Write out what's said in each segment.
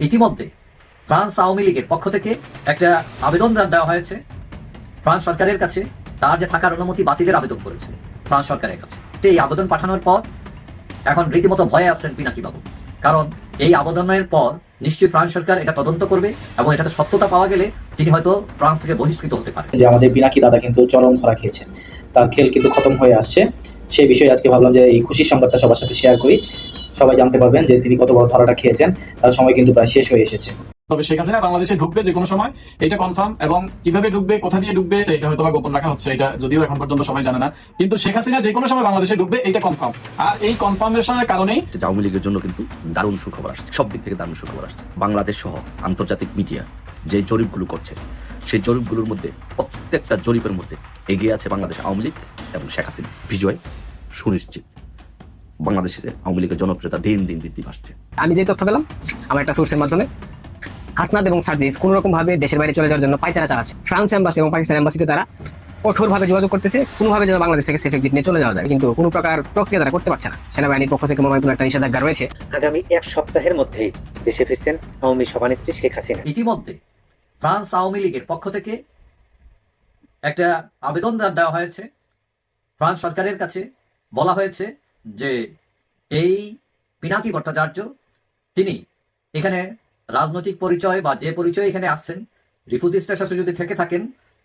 ইতিমধ্যে ফ্রান্স আওয়ামী লীগের পক্ষ থেকে একটা আবেদন দেওয়া হয়েছে ফ্রান্স সরকারের কাছে। তার যে থাকার অনুমতি বাতিলের আবেদন করেছে ফ্রান্স সরকারের কাছে। এই আবেদন পাঠানোর পর এখন রীতিমতো ভয়ে আসছেন পিনাকি বাবু, কারণ এই আবেদনের পর নিশ্চয়ই ফ্রান্স সরকার এটা তদন্ত করবে এবং এটাতে সত্যতা পাওয়া গেলে তিনি হয়তো ফ্রান্স থেকে বহিষ্কৃত হতে পারেন। যে আমাদের পিনাকি দাদা কিন্তু চরম ধরা খেয়েছেন, তার খেল কিন্তু খতম হয়ে আসছে। সেই বিষয়ে আজকে ভাবলাম যে এই খুশির সংবাদটা সবার সাথে শেয়ার করি, সবাই জানতে পারবেন যে তিনি কত বড় ধরাটা খেয়েছেন। তার সময় কিন্তু প্রায় শেষ হয়ে এসেছে। তবে শেখ হাসিনা বাংলাদেশে ঢুকবে যে কোনো সময়, এটা কনফার্ম। এবং কিভাবে ঢুকবে, কোথা দিয়ে ঢুকবে, এটা হয়তো গোপন রাখা হচ্ছে, এটা যদিও এখন পর্যন্ত সবাই জানে না। কিন্তু শেখ হাসিনা যে কোনো সময় বাংলাদেশে ঢুকবে, এটা কনফার্ম। আর এই কনফার্মেশনের কারণেই আওয়ামী লীগের জন্য কিন্তু দারুণ সুখবর আসছে, সব দিক থেকে দারুণ সুখবর আসছে। বাংলাদেশ সহ আন্তর্জাতিক মিডিয়া যে জরিপগুলো করছে, সেই জরিপগুলোর মধ্যে প্রত্যেকটা জরিপের মধ্যে এগিয়ে আছে বাংলাদেশ আওয়ামী লীগ এবং শেখ হাসিনা। বিজয় সুনিশ্চিত। বাংলাদেশের আওয়ামী লীগের জনপ্রিয়তা দিন দিন বৃদ্ধি পাচ্ছে। আমি যে তথ্য পেলাম আমার একটা সোর্সের মাধ্যমে, হাসনাত এবং সার্জিস কোনো রকম ভাবে দেশের বাইরে চলে যাওয়ার জন্য পায়তারা চালাচ্ছে। ফ্রান্স এম্বাসি এবং পাকিস্তান এম্বাসিতে তারা কঠোরভাবে যোগাযোগ করতেছে কোনোভাবে যেন বাংলাদেশ থেকে সেফ এক্সিট নিয়ে চলে যাওয়া যায়, কিন্তু কোনো প্রকার প্রক্রিয়া তারা করতে পারছে না। সেনাবাহিনীর পক্ষ থেকে মনে হয় কোনো একটা নিষেধাজ্ঞা রয়েছে। আগামী এক সপ্তাহের মধ্যেই দেশে ফিরছেন আওয়ামী সভানেত্রী শেখ হাসিনা। ইতিমধ্যে ফ্রান্স আওয়ামী লীগের পক্ষ থেকে একটা আবেদন দেওয়া হয়েছে ফ্রান্স সরকারের কাছে। বলা হয়েছে যে এই পিনাকি ভট্টাচার্য তিনি এখানে রাজনৈতিক পরিচয় বা যে পরিচয় এখানে আসছেন, রিফিউজি স্ট্যাটাসে যদি থেকে থাকেন,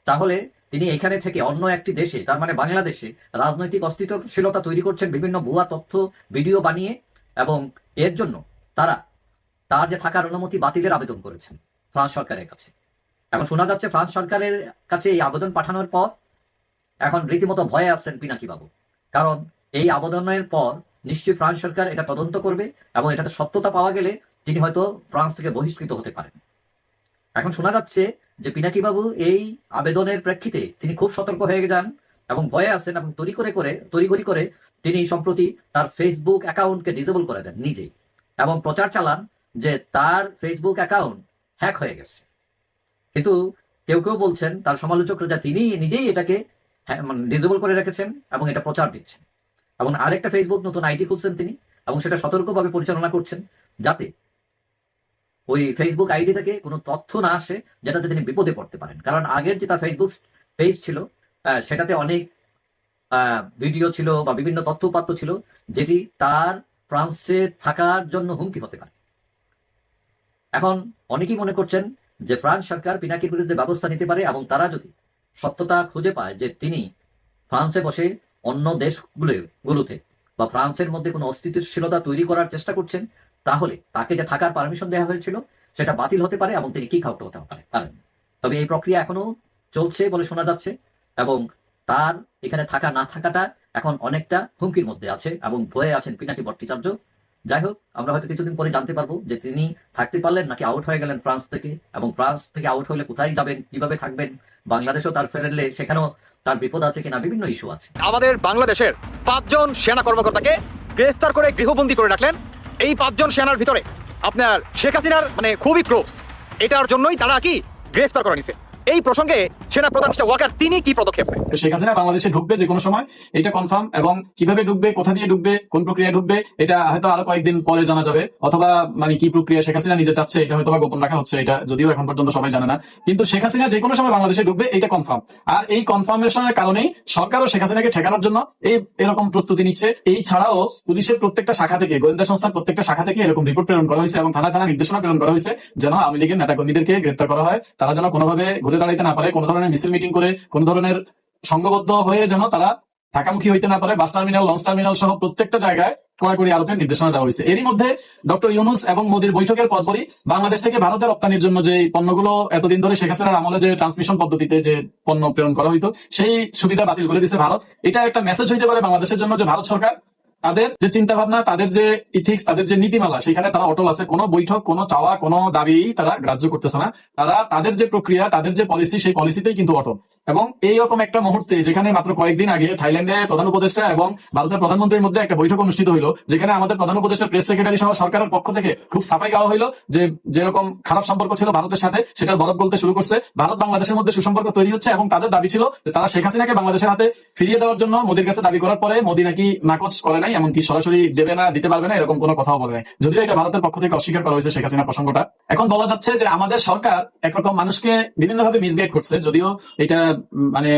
তাহলে তিনি এখানে থেকে অন্য একটি দেশে, তার মানে বাংলাদেশে রাজনৈতিক অস্থিতিশীলতা তৈরি করছেন বিভিন্ন ভুয়া তথ্য ভিডিও বানিয়ে, এবং এর জন্য তার যে থাকার অনুমতি বাতিলের আবেদন করেছেন ফ্রান্স সরকারের কাছে। এখন শোনা যাচ্ছে ফ্রান্স সরকারের কাছে এই আবেদন পাঠানোর পর এখন রীতিমতো ভয়ে আসছেন পিনাকি বাবু, কারণ এই আবেদনের পর নিশ্চয়ই ফ্রান্স সরকার এটা তদন্ত করবে এবং এটাতে সত্যতা পাওয়া গেলে তিনি হয়তো ফ্রান্স থেকে বহিষ্কৃত হতে পারেন। এখন শোনা যাচ্ছে যে পিনাকি বাবু এই আবেদনের প্রেক্ষিতে তিনি খুব সতর্ক হয়ে যান এবং ভয়ে আসেন, এবং তড়িঘড়ি করে তিনি সম্প্রতি তার ফেসবুক অ্যাকাউন্টকে ডিসেবল করে দেন নিজেই, এবং প্রচার চালান যে তার ফেসবুক অ্যাকাউন্ট হ্যাক হয়ে গেছে। কিন্তু কেউ কেউ বলছেন, তার সমালোচকরা, যে তিনি নিজেই এটাকে ডিসেবল করে রেখেছেন এবং এটা প্রচার দিচ্ছেন, এবং আরেকটা ফেসবুক নতুন আইডি খুলছেন তিনি, এবং সেটা সতর্কভাবে পরিচালনা করছেন যাতে ওই ফেসবুক আইডি থেকে কোনো তথ্য না আসে যেটাতে তিনি বিপদে পড়তে পারেন। কারণ আগের যে তার ফেসবুক পেজ ছিল সেটাতে অনেক ভিডিও ছিল বা বিভিন্ন তথ্য উপাত্ত ছিল যেটি তার ফ্রান্সে থাকার জন্য হুমকি হতে পারে। এখন অনেকেই মনে করছেন যে ফ্রান্স সরকার পিনাকির বিরুদ্ধে ব্যবস্থা নিতে পারে, এবং তারা যদি সত্যতা খুঁজে পায় যে তিনি ফ্রান্সে বসে অন্য দেশগুলোতে বা ফ্রান্সের মধ্যে কোনো অস্থিতিশীলতা তৈরি করার চেষ্টা করছেন, তাহলে তাকে যে থাকার পারমিশন দেওয়া হয়েছিল সেটা বাতিল হতে পারে এবং তিনি কিক আউট হতে পারেন। তবে এই প্রক্রিয়া এখনো চলছে বলে শোনা যাচ্ছে, এবং তার এখানে থাকা না থাকাটা এখন অনেকটা হুমকির মধ্যে আছে এবং ভয়ে আছেন পিনাকি ভট্টাচার্য। যাই হোক, আমরা হয়তো কিছুদিন পরে জানতে পারবো যে তিনি থাকতে পারলেন নাকি আউট হয়ে গেলেন ফ্রান্স থেকে, এবং ফ্রান্স থেকে আউট হলে কোথায় যাবেন, কিভাবে থাকবেন, বাংলাদেশেও তার ফেরলে সেখানেও তার বিপদ আছে কিনা, বিভিন্ন ইস্যু আছে। আমাদের বাংলাদেশের 5 জন সেনা কর্মকর্তাকে গ্রেফতার করে গৃহবন্দী করে রাখলেন। এই 5 জন সেনার ভিতরে আপনার শেখ হাসিনার মানে খুবই ক্লোজ, এটার জন্যই তারা কি গ্রেফতার করে নিছে। এই প্রসঙ্গে সেনা প্রধান ওয়াকার তিনি কি পদক্ষেপ নেন? শেখ হাসিনা বাংলাদেশে ঢুকবে যে কোনো সময়, এটা কনফার্ম। এবং কিভাবে ঢুকবে, কোথা দিয়ে ঢুকবে, কোন প্রক্রিয়া ঢুকবে, এটা হয়তো আরো কয়েকদিন পরে জানা যাবে। অথবা মানে কি প্রক্রিয়া শেখ হাসিনা নিজে চাচ্ছে, এটা হয়তো গোপন রাখা হচ্ছে, এটা যদিও এখন পর্যন্ত সবাই জানে না। কিন্তু শেখ হাসিনা যে কোনো সময় বাংলাদেশে ঢুকবে, এটা কনফার্ম। আর এই কনফার্মেশনের কারণেই সরকারও শেখ হাসিনাকে ঠেকানোর জন্য এরকম প্রস্তুতি নিচ্ছে। এই ছাড়াও পুলিশের প্রত্যেকটা শাখা থেকে, গোয়েন্দা সংস্থার প্রত্যেকটা শাখা থেকে এরকম রিপোর্ট প্রেরণ করা হয়েছে এবং থানা নির্দেশনা প্রেরণ করা হয়েছে যেন আওয়ামী লীগের নেতাকর্মীদেরকে গ্রেফতার করা হয়। তারা যেন কোনোভাবে ঘুরে দাঁড়াইতে না পারে, কোনো ধরনের মিছিল মিটিং করে, কোন ধরনের সংঘবদ্ধ হয়ে যেন তারা ঢাকামুখী হইতে না পারে। বাস টার্মিনাল, লঞ্চ টার্মিনাল সহ প্রত্যেকটা জায়গায় কড়াকড়ি আরোপের নির্দেশনা দেওয়া হয়েছে। এরই মধ্যে ডক্টর ইউনূস এবং মোদির বৈঠকের পরপরই বাংলাদেশ থেকে ভারতে রপ্তানির জন্য যে পণ্যগুলো এতদিন ধরে শেখ হাসিনার আমলে যে ট্রান্সমিশন পদ্ধতিতে যে পণ্য প্রেরণ করা হইতো, সেই সুবিধা বাতিল করে দিয়েছে ভারত। এটা একটা মেসেজ হইতে পারে বাংলাদেশের জন্য যে ভারত সরকার তাদের যে চিন্তা ভাবনা, তাদের যে ইথিক্স, তাদের যে নীতিমালা, সেখানে তারা অটল আছে। কোনো বৈঠক, কোনো চাওয়া, কোনো দাবি তারা গ্রাহ্য করতেছে না। তারা তাদের যে প্রক্রিয়া, তাদের যে পলিসি, সেই পলিসিতেই কিন্তু অটল। এবং এইরকম একটা মুহূর্তে যেখানে মাত্র কয়েকদিন আগে থাইল্যান্ডে প্রধান উপদেষ্টা এবং ভারতের প্রধানমন্ত্রীর মধ্যে একটা বৈঠক অনুষ্ঠিত হলো, যেখানে আমাদের প্রধান উপদেষ্টা প্রেস সেক্রেটারি সহ সরকারের পক্ষ থেকে খুব সাফাই গাওয়া হলো যে যেরকম খারাপ সম্পর্ক ছিল ভারতের সাথে সেটার বরফ গলতে শুরু করছে, ভারত বাংলাদেশের মধ্যে সুসম্পর্ক তৈরি হচ্ছে এবং তাদের দাবি ছিল যে তারা শেখ হাসিনাকে বাংলাদেশের হাতে ফিরিয়ে দেওয়ার জন্য মোদির কাছে দাবি করার পরে মোদি নাকি নাকচ করে নাই, এমনকি সরাসরি দেবে না, দিতে পারবে না, এরকম কোনো কথাও বলে নাই। যদিও এটা ভারতের পক্ষ থেকে অস্বীকার করা হয়েছে শেখ হাসিনা প্রসঙ্গটা। এখন বলা যাচ্ছে যে আমাদের সরকার একরকম মানুষকে বিভিন্নভাবে মিসগাইড করছে, যদিও এটা মানে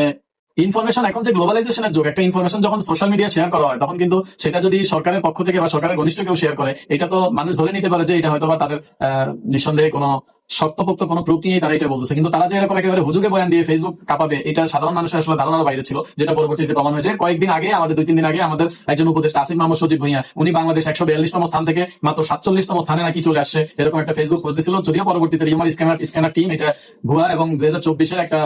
ইনফরমেশন, এখন যে গ্লোবালাইজেশনের যুগ, একটা ইনফরমেশন যখন সোশ্যাল মিডিয়া শেয়ার করা হয় তখন কিন্তু সেটা যদি সরকারের পক্ষ থেকে বা সরকারের ঘনিষ্ঠ কেউ শেয়ার করে, এটা তো মানুষ ধরে নিতে পারে যে এটা হয়তো বা তাদের নিঃসন্দেহে কোনো শক্তপোক্ত কোনো প্রুফ নিয়ে তারা এটা বলতেছে। কিন্তু তারা যে এরকম একেবারে হুজুগে বয়ান দিয়ে ফেসবুক কাঁপাবে, এটা সাধারণ মানুষের আসলে ধারণার বাইরে ছিল, যেটা পরবর্তীতে প্রমাণ হয়েছে। কয়েকদিন আগে আমাদের 2-3 দিন আগে আমাদের একজন উপদেষ্টা আসিফ মাহমুদ সজীব ভুঁইয়া, উনি বাংলাদেশ 142তম স্থান থেকে মাত্র 47তম স্থানে নাকি চলে আসছে, এরকম একটা ফেসবুক পোস্ট দিয়েছিল। যদিও পরবর্তীতে রিউমার স্ক্যানার টিম এটা ভুয়া এবং 2024-এর একটা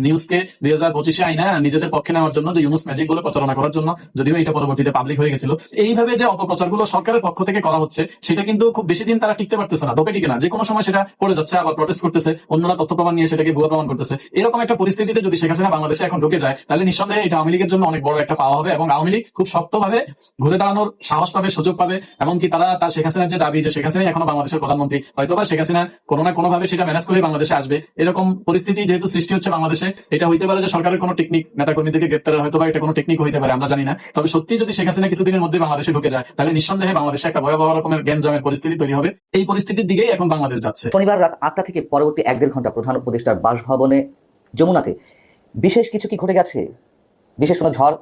নিউজকে 2025-এ আইনা নিজেদের পক্ষে নেওয়ার জন্য যে ইউনুস ম্যাজিক বলে প্রচারণা করার জন্য, যদিও এটা পরবর্তীতে পাবলিক হয়ে গেছিল। এইভাবে যে অপপ্রচারগুলো সরকারের পক্ষ থেকে করা হচ্ছে সেটা কিন্তু খুব বেশি দিন তারা টিকতে পারতেছে না, ধোপে টিকে না, যে কোনো সময় সেটা পড়ে যাচ্ছে, আবার প্রটেস্ট করতেছে, অন্যরা তথ্য প্রমাণ নিয়ে সেটাকে ভুয়া প্রমাণ করতেছে। এরকম একটা পরিস্থিতিতে যদি শেখ হাসিনা বাংলাদেশে এখন ঢুকে যায়, তাহলে নিঃসন্দেহে এটা আওয়ামী লীগের জন্য অনেক বড় একটা পাওয়া হবে এবং আওয়ামী লীগ খুব শক্তভাবে ঘুরে দাঁড়ানোর সাহস পাবে, সুযোগ পাবে। এমনকি তারা তার শেখ হাসিনার যে দাবি যে শেখ হাসিনা এখনো বাংলাদেশের প্রধানমন্ত্রী, হয়তোবা শেখ হাসিনা কোনো না কোনো ভাবে সেটা ম্যানেজ করে বাংলাদেশে আসবে, এরকম পরিস্থিতি যেহেতু সৃষ্টি হচ্ছে বাংলাদেশে, এটা হইতে পারে যে সরকারের কোনো টেকনিক, নেতাকর্মীদেরকে গ্রেপ্তারের হয়তোবা এটা কোনো টেকনিক হইতে পারে, আমরা জানি না। তবে সত্যি যদি শেখ হাসিনা কিছুদিনের মধ্যে বাংলাদেশে ঢুকে যায়, তাহলে নিঃসন্দেহে বাংলাদেশে একটা ভয়াবহ রকমের গ্যাঞ্জামের পরিস্থিতি তৈরি হবে। এই পরিস্থিতির দিকেই এখন বাংলাদেশ যাচ্ছে। শনিবার রাত 8টা থেকে পরবর্তী 1-1.5 ঘন্টা প্রধান উপদেষ্টার বাসভবনে যমুনাতে বিশেষ কিছু কি ঘটে গেছে, বিশেষ কোনো ঝড়,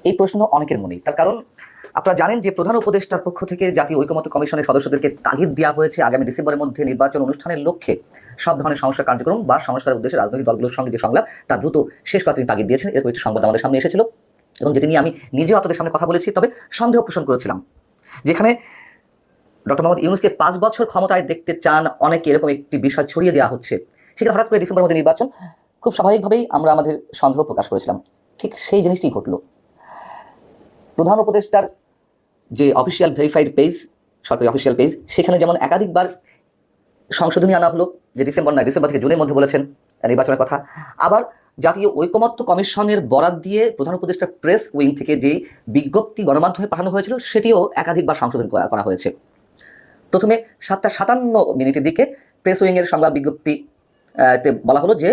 এই প্রশ্ন অনেকের মনেই। তার কারণ আপনারা জানেন যে প্রধান উপদেষ্টার পক্ষ থেকে জাতীয় ঐকমত্য কমিশনের সদস্যদেরকে তাগিদ দেওয়া হয়েছে আগামী ডিসেম্বরের মধ্যে নির্বাচন অনুষ্ঠানের লক্ষ্যে সব ধরনের সংস্কার কার্যক্রম বা সংস্কারের উদ্দেশ্যে রাজনৈতিক দলগুলোর সঙ্গে যে সংলাপ তা দ্রুত শেষ করার তিনি তাগিদ দিয়েছেন। এরকম একটি সংবাদ আমাদের সামনে এসেছিল এবং যেটি নিয়ে আমি নিজেও আপনাদের সামনে কথা বলেছি, তবে সন্দেহ পোষণ করেছিলাম। যেখানে ডক্টর মোহাম্মদ ইউনূসকে 5 বছর ক্ষমতায় দেখতে চান অনেকে, এরকম একটি বিষয় ছড়িয়ে দেওয়া হচ্ছে। সেখানে হঠাৎ করে ডিসেম্বরের মধ্যে নির্বাচন, খুব স্বাভাবিকভাবেই আমরা আমাদের সন্দেহ প্রকাশ করেছিলাম। ঠিক সেই জিনিসটি ঘটল। প্রধান উপদেষ্টার যে অফিসিয়াল ভেরিফাইড পেজ, সরকারি অফিসিয়াল পেজ, সেখানে যেমন একাধিকবার সংশোধনী আনা হলো, যে ডিসেম্বর থেকে জুনের মধ্যে বলেছেন নির্বাচনের কথা। আবার জাতীয় ঐকমত্য কমিশনের বরাত দিয়ে প্রধান উপদেষ্টার প্রেস উইং থেকে যেই বিজ্ঞপ্তি গণমাধ্যমে পাঠানো হয়েছিল সেটিও একাধিকবার সংশোধন করা হয়েছে। প্রথমে 7:57 দিকে প্রেস উইংয়ের সংবাদ বিজ্ঞপ্তিতে বলা হলো যে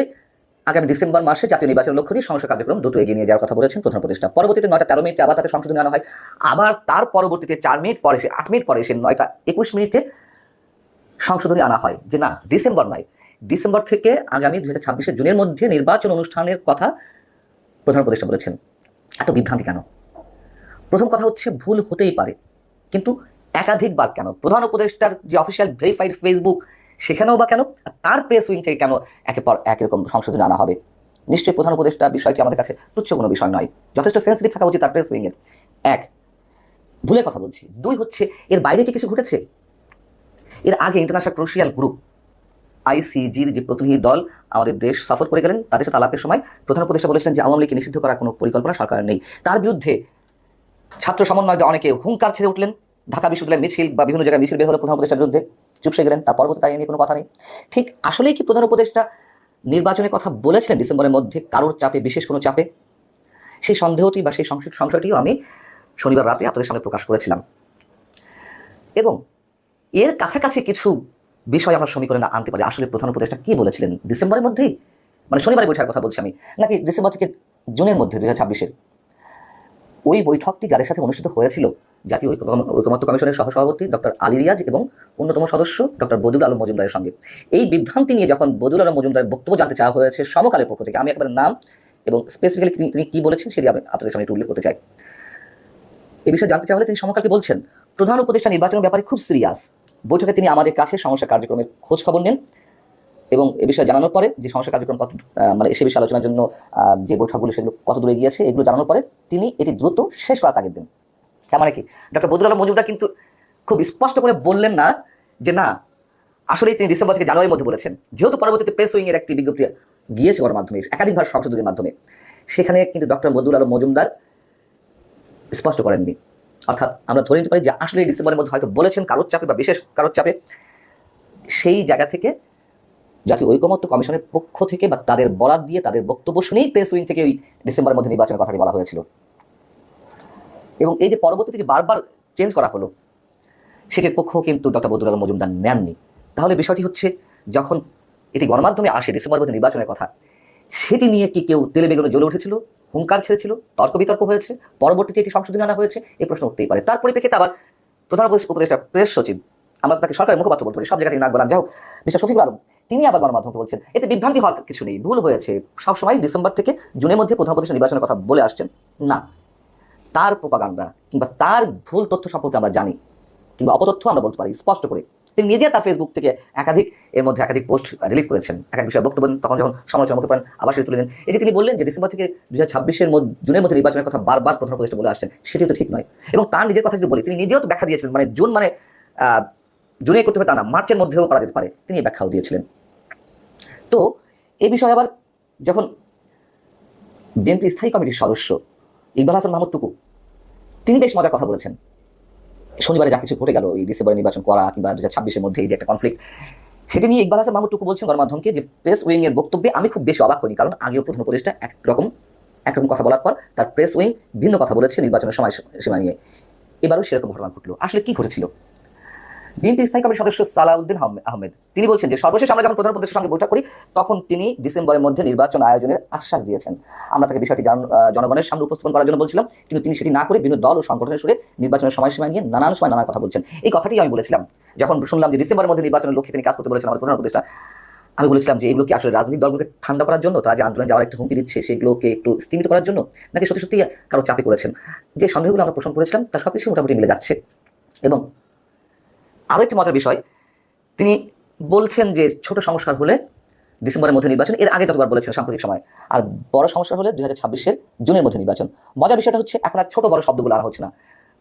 আগামী ডিসেম্বর মাসে জাতীয় নির্বাচনের লক্ষ্য নিয়ে সংস্কার কার্যক্রম দ্রুত এগিয়ে নিয়ে যাওয়ার কথা বলেছেন প্রধান উপদেষ্টা। পরবর্তীতে 9:13 আবার তাতে সংশোধনী আনা হয়। আবার তার পরবর্তীতে 8 মিনিট পরে সে 9:21 সংশোধনী আনা হয় যে না, ডিসেম্বর নয়, ডিসেম্বর থেকে আগামী 2026 জুনের মধ্যে নির্বাচন অনুষ্ঠানের কথা প্রধান উপদেষ্টা বলেছেন। এত বিভ্রান্তি কেন? প্রথম কথা হচ্ছে ভুল হতেই পারে, কিন্তু একাধিকবার কেন? প্রধান উপদেষ্টার যে অফিসিয়াল ভেরিফাইড ফেসবুক সেখানেও বা কেন? তার প্রেস উইং থেকে কেন একের পর এক এরকম সংশোধনী আনা হবে? নিশ্চয়ই প্রধান উপদেষ্টা বিষয়টি আমাদের কাছে তুচ্ছ কোনো বিষয় নয়, যথেষ্ট সেন্সিটিভ থাকা উচিত তার প্রেস উইংয়ের। 1, ভুলের কথা বলছি। 2 হচ্ছে এর বাইরে কি কিছু ঘটেছে? এর আগে ইন্টারন্যাশনাল ক্রুশিয়াল গ্রুপ ICGর যে প্রতিনিধি দল আমাদের দেশ সফর করে গেলেন, তাদের সাথে আলাপের সময় প্রধান উপদেষ্টা বলেছিলেন যে আওয়ামী লীগকে নিষিদ্ধ করার কোনো পরিকল্পনা সরকারের নেই। তার বিরুদ্ধে ছাত্র সমন্বয়কে অনেকে হুঙ্কার ছেড়ে উঠলেন। ঢাকা বিশ্ববিদ্যালয়ের মিছিল বা বিভিন্ন জায়গায় মিছিল বের হলো প্রধান উপদেষ্টার বিরুদ্ধে, চুপসে গেলেন। তার পরবর্তী তাই নিয়ে কোনো কথা নেই। ঠিক আসলেই কি প্রধান উপদেষ্টা নির্বাচনের কথা বলেছিলেন ডিসেম্বরের মধ্যে কারোর চাপে, বিশেষ কোনো চাপে? সেই সন্দেহটি বা সেই সংশয়টিও আমি শনিবার রাতে আপনাদের সামনে প্রকাশ করেছিলাম। এবং এর কাছাকাছি কিছু বিষয় আমরা সমীকরণে আনতে পারি। আসলে প্রধান উপদেষ্টা কি বলেছিলেন ডিসেম্বরের মধ্যেই, মানে শনিবারে বৈঠকের কথা বলছি আমি, নাকি ডিসেম্বর থেকে জুনের মধ্যে 2026-এর ওই বৈঠকটি যাদের সাথে অনুষ্ঠিত হয়েছিল জাতীয় ঐকমত্য কমিশনের সহসভাপতি ডক্টর আলী রিয়াজ এবং অন্যতম সদস্য ডক্টর বদিউল আলম মজুমদারের সঙ্গে। এই বিভ্রান্তি নিয়ে যখন বদিউল আলম মজুমদারের বক্তব্য জানতে চাওয়া হয়েছে সমকালের পক্ষ থেকে, আমি একবার নাম এবং স্পেসিফিক্যালি তিনি কী বলেছেন সেটি আমি আপনাদের সামনে একটু উল্লেখ করতে চাই। এই বিষয়ে জানতে চাওয়া হলে তিনি সমকালকে বলছেন, প্রধান উপদেষ্টা নির্বাচনের ব্যাপারে খুব সিরিয়াস। বৈঠকে তিনি আমাদের কাছে সংস্কার কার্যক্রমের খোঁজ খবর নেন এবং এ বিষয়ে জানানোর পরে যে সংস্কার কার্যক্রম কত মানে সে বিষয়ে আলোচনার জন্য যে বৈঠকগুলো সেগুলো কত দূরে গিয়েছে এগুলো জানানোর পরে তিনি এটি দ্রুত শেষ করার তাগিদ দেন। তার মানে কি ডক্টর বদিউল আলম মজুমদার কিন্তু খুব স্পষ্ট করে বললেন না যে না, আসলে তিনি ডিসেম্বর থেকে জানুয়ারির মধ্যে বলেছেন, যেহেতু পরবর্তীতে প্রেস উইংয়ের একটি বিজ্ঞপ্তি গিয়েছে গণমাধ্যমে একাধিকবার সংশোধনীর মাধ্যমে, সেখানে কিন্তু ডক্টর বদিউল আলম মজুমদার স্পষ্ট করেননি। অর্থাৎ আমরা ধরে নিতে পারি যে আসলে ডিসেম্বরের মধ্যে হয়তো বলেছেন কারোর চাপে বা বিশেষ কারোর চাপে। সেই জায়গা থেকে জাতীয় ঐকমত্য কমিশনের পক্ষ থেকে বা তাদের বরাত দিয়ে তাদের বক্তব্য শুনেই প্রেস উইং থেকে ওই ডিসেম্বরের মধ্যে নির্বাচনের কথাটি বলা হয়েছিল। এবং এই যে পরবর্তীতে যে বারবার চেঞ্জ করা হলো, সেটির পক্ষ কিন্তু ডক্টর বদরুল আলম মজুমদার নেননি। তাহলে বিষয়টি হচ্ছে, যখন এটি গণমাধ্যমে আসে ডিসেম্বরের মধ্যে নির্বাচনের কথা, সেটি নিয়ে কি কেউ তেলে বেগুনে জ্বলে উঠেছিল, হুঙ্কার ছেড়েছিল, তর্ক বিতর্ক হয়েছে, পরবর্তীতে এটি সংশোধনে আনা হয়েছে, এই প্রশ্ন উঠতেই পারে। তার পরিপ্রেক্ষিতে আবার প্রধান উপদেষ্টা প্রেস সচিব, আমরা তাকে সরকারের মুখপাত্র বলতে পারি, সব জায়গায় নাক গলান, যাই হোক, মিস্টার শফিকুল আলম, তিনি আবার গণমাধ্যমকে বলছেন এতে বিভ্রান্তি হওয়ার কিছু নেই, ভুল হয়েছে, সবসময় ডিসেম্বর থেকে জুনের মধ্যে প্রধান উপদেষ্টা নির্বাচনের কথা বলে আসছেন না। তার প্রোপাগান্ডা কিংবা তার ভুল তথ্য সম্পর্কে আমরা জানি, কিংবা অপতথ্য আমরা বলতে পারি স্পষ্ট করে। তিনি নিজে তার ফেসবুক থেকে একাধিক পোস্ট ডিলিট করেছেন, এক বিষয়ে বক্তব্য তখন যখন সমালোচনার মুখে পড়েন আবার সেটা তুলে নেন। এই যে তিনি বললেন যে ডিসেম্বর থেকে 2026-এর জুনের মধ্যে নির্বাচনের কথা বারবার প্রধান উপদেষ্টা বলে আসছেন, সেটি তো ঠিক নয়। এবং তার নিজের কথা যদি বলি, তিনি নিজেও তো ব্যাখ্যা দিয়েছিলেন, মানে জুনে করতে হবে তা না, মার্চের মধ্যেও করা যেতে পারে, তিনি এই ব্যাখ্যাও দিয়েছিলেন। তো এই বিষয়ে আবার যখন বিএনপি স্থায়ী কমিটির সদস্য ইকবাল হাসান মাহমুদ টুকু, তিনি বেশ মজার কথা বলেছেন। শনিবারে যা কিছু ঘটে গেল, এই ডিসেম্বরে নির্বাচন করা কিংবা 2026-এর মধ্যে এই যে একটা কনফ্লিক্ট, সেটি নিয়ে ইকবাল হাসান মাহমুদ টুকু বলছেন গণমাধ্যমকে যে প্রেস উইং এর বক্তব্যে আমি খুব বেশি অবাক হইনি, কারণ আগেও প্রধান উপদেষ্টা একরকম কথা বলার পর তার প্রেস উইং ভিন্ন কথা বলেছে নির্বাচনের সময় সীমা নিয়ে। এবারও সেরকম ঘটনা ঘটলো। আসলে কি ঘটেছিল? বিএনপি স্থায়ী কমিটির সদস্য সালাউদ্দিন আহমেদ তিনি বলছেন যে সর্বশেষ আমরা যখন প্রধান উপদেষ্টার সঙ্গে বৈঠক করি, তখন তিনি ডিসেম্বরের মধ্যে নির্বাচন আয়োজনের আশ্বাস দিয়েছেন। আমরা তাকে বিষয়টি জনগণের সামনে উপস্থাপন করার জন্য বলছিলাম, কিন্তু তিনি সেটি না করে বিভিন্ন দল ও সংগঠনের সুরে নির্বাচনের সময়সীমা নিয়ে নানান সময় নানা কথা বলছেন। এই কথাটি আমি বলেছিলাম যখন শুনলাম যে ডিসেম্বরের মধ্যে নির্বাচনের লক্ষ্যে তিনি কাজ করতে বলেছেন আমাদের প্রধান উপদেষ্টা। আমি বলেছিলাম যে এগুলো কি আসলে রাজনৈতিক দলগুলোকে ঠান্ডা করার জন্য, তারা যে আন্দোলন যাওয়ার একটা হুমকি দিচ্ছে সেগুলোকে একটু স্তীমিত করার জন্য, নাকি সত্যি সত্যি কারো চাপে করেছেন? যে সন্দেহগুলো আমরা পোষণ করেছিলাম তার সবকিছু মোটামুটি মিলে যাচ্ছে। এবং আরও একটি মজার বিষয়, তিনি বলছেন যে ছোট সংস্কার হলে ডিসেম্বরের মধ্যে নির্বাচন, এর আগে যতবার বলেছেন সাম্প্রতিক সময়, আর বড় সমস্যা হলে 2026-এর জুনের মধ্যে নির্বাচন। মজার বিষয়টা হচ্ছে এখন আর ছোট বড় শব্দগুলো আর হচ্ছে না।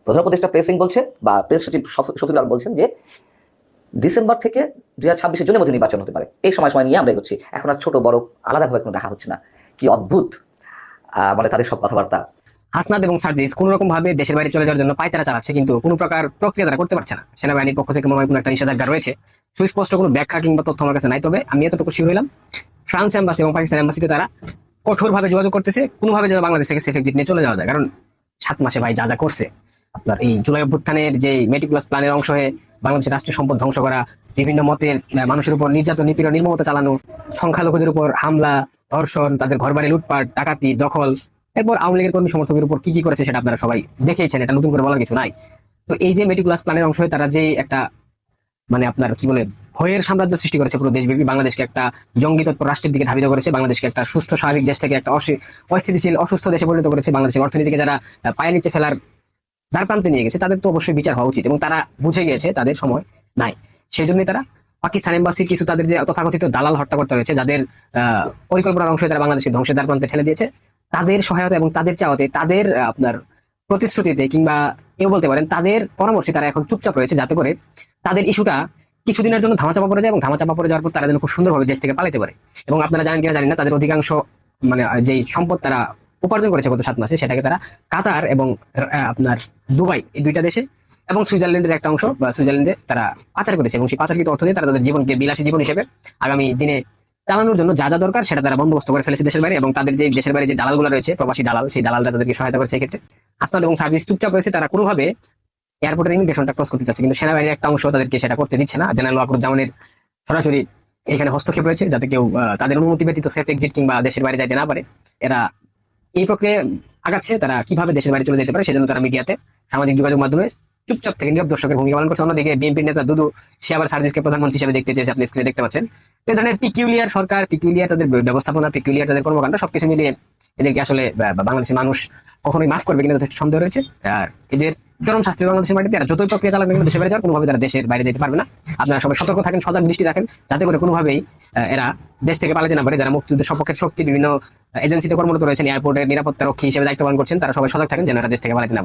প্রধান উপদেষ্টা প্রেস উইং বলছে বা প্রেস সচিব শফিকুল আলম বলছেন যে ডিসেম্বর থেকে 2026-এর জুনের মধ্যে নির্বাচন হতে পারে, এই সময় নিয়ে আমরা এগোচ্ছি। এখন আর ছোট বড় আলাদাভাবে কোনো দেখা হচ্ছে না। কি অদ্ভুত মানে তাদের সব কথাবার্তা। হাসনাত এবং সার্জিস কোন রকম ভাবে দেশের বাইরে চলে যাওয়ার জন্য পায়তারা চালাচ্ছে, কিন্তু কোনো প্রকার প্রক্রিয়া তারা করতে পারছে না। সেনাবাহিনীর পক্ষ থেকে মনে হয় কোনো একটা নিষেধাজ্ঞা রয়েছে, সুস্পষ্ট কোনো ব্যাখ্যা কিংবা তথ্য আমার কাছে নাই। তবে আমি এতটুকু শিওর হইলাম, ফ্রান্স এম্বাসি এবং পাকিস্তান এম্বাসিতে তারা কঠোরভাবে যোগাযোগ করতেছে কোনোভাবে যেন বাংলাদেশ থেকে সেফ এক্সিট নিয়ে চলে যাওয়া যায়। কারণ 7 মাসে ভাই যা করছে, আপনার এই জুলাই অভ্যুত্থানের যে মেটিকুলাস প্ল্যানের অংশ হয়ে বাংলাদেশের রাষ্ট্রীয় সম্পদ ধ্বংস করা, বিভিন্ন মতের মানুষের উপর নির্যাতন, নিপীড়ন, নির্মমতা চালানো, সংখ্যালঘুদের উপর হামলা, ধর্ষণ, তাদের ঘরবাড়ি লুটপাট, ডাকাতি, দখল, এরপর আওয়ামী লীগের কর্মী সমর্থকের উপর কি কি করেছে সেটা আপনারা সবাই দেখেইছেন, এটা নতুন করে বলার কিছু নাই। তো এই যে মেটিকুলাস প্ল্যানের অংশ হয়ে তারা যে একটা মানে আপনার কি বলে ভয়ের সাম্রাজ্য সৃষ্টি করেছে পুরো দেশব্যাপী, বাংলাদেশকে একটা জঙ্গি তৎপর রাষ্ট্রের দিকে ধাবিত করেছে, বাংলাদেশকে একটা সুস্থ স্বাভাবিক দেশ থেকে একটা অস্থিতিশীল অসুস্থ দেশে পরিণত করেছে, বাংলাদেশের অর্থনীতিকে যারা পায়ে নিচে ফেলার দ্বারপ্রান্তে নিয়ে গেছে, তাদের তো অবশ্যই বিচার হওয়া উচিত। এবং তারা বুঝে গিয়েছে তাদের সময় নাই, সেই জন্যই তারা পাকিস্তান এম্বাসির কিছু তাদের যে তথাকথিত দালাল হত্যা করতে হয়েছে, যাদের পরিকল্পনার অংশে তারা বাংলাদেশকে ধ্বংসের দ্বারপ্রান্তে ঠেলে দিয়েছে, তাদের সহায়তা এবং তাদের চাওয়াতে, তাদের আপনার প্রতিশ্রুতিতে কিংবা কেউ বলতে পারেন তাদের পরামর্শে তারা এখন চুপচাপ রয়েছে, যাতে করে তাদের ইস্যুটা কিছুদিনের জন্য ধামাচাপা পড়ে যায়, এবং ধামাচাপা পড়ে যাওয়ার পর তারা যেন খুব সুন্দরভাবে দেশ থেকে পালাতে পারে। এবং আপনারা জানেন কিনা জানি না, তাদের অধিকাংশ মানে যেই সম্পদ তারা উপার্জন করেছে গত 7 মাসে, সেটাকে তারা কাতার এবং আপনার দুবাই, এই দুইটা দেশে এবং সুইজারল্যান্ডের একটা অংশ বা সুইজারল্যান্ডে তারা পাচার করেছে, এবং সেই পাচারকৃত অর্থ দিয়ে তারা তাদের জীবনকে বিলাসী জীবন হিসেবে আগামী দিনে চালানোর জন্য যা যা দরকার সেটা তারা বন্দোবস্ত করে ফেলেছে দেশের বাইরে। এবং তাদের যে দেশের বাইরে যে দালালগুলো রয়েছে, প্রবাসী দালাল, সেই দালালরা তাদেরকে সহায়তা করেছে। এক্ষেত্রে হাসনাত এবং সার্জিস চুপচাপ রয়েছে, তারা কোনোভাবে এয়ারপোর্টের ইমিগ্রেশনটা ক্রস করতে চাচ্ছে, কিন্তু সেনাবাহিনীর একটা অংশ তাদেরকে সেটা করতে দিচ্ছে না। জেনারেল ওয়াকরুজ্জামানের সরাসরি এখানে হস্তক্ষেপ রয়েছে, যাতে কেউ তাদের অনুমতি ব্যতীত সেফ এক্সিট কিংবা দেশের বাইরে যাইতে না পারে। এরা এই প্রক্রিয়া আগাচ্ছে, তারা কিভাবে দেশের বাইরে চলে যেতে পারে সেজন্য তারা মিডিয়াতে, সামাজিক যোগাযোগ মাধ্যমে চুপচাপ থেকে নীরব দর্শকের ভূমিকা পালন করছে। অন্যদিকে বিএনপির নেতা দুদু, সে আবার সার্জিসকে প্রধানমন্ত্রী হিসেবে দেখতে চেয়েছে, আপনি স্ক্রিনে দেখতে পাচ্ছেন। এই ধরনের পিকিউলিয়ার সরকার, পিকিউলিয়ার তাদের ব্যবস্থাপনা, পিকিউলিয়ার তাদের কর্মকাণ্ড, সবকিছু মিলিয়ে এদেরকে আসলে বাংলাদেশের মানুষ কখনোই মাফ করবে কিনা যথেষ্ট সন্দেহ রয়েছে। আর এদের চরম শাস্তি বাংলাদেশের মাটিতে, এরা যতই প্রক্রিয়া চালাবে দেশের বাইরে যাওয়ার, কোনোভাবে তারা দেশের বাইরে যেতে পারবে না। আপনারা সবাই সতর্ক থাকেন, সজাগ দৃষ্টি রাখেন, যাতে করে কোনোভাবেই এরা দেশ থেকে পালাতে না পারে। যারা মুক্তিযুদ্ধের সপক্ষের শক্তি বিভিন্ন এজেন্সিতে কর্মরত রয়েছেন, এয়ারপোর্টের নিরাপত্তা রক্ষী হিসেবে দায়িত্ব পালন করছেন, তারা সবাই সজাগ থাকেন যেন এরা দেশ থেকে পালাতে না পারে।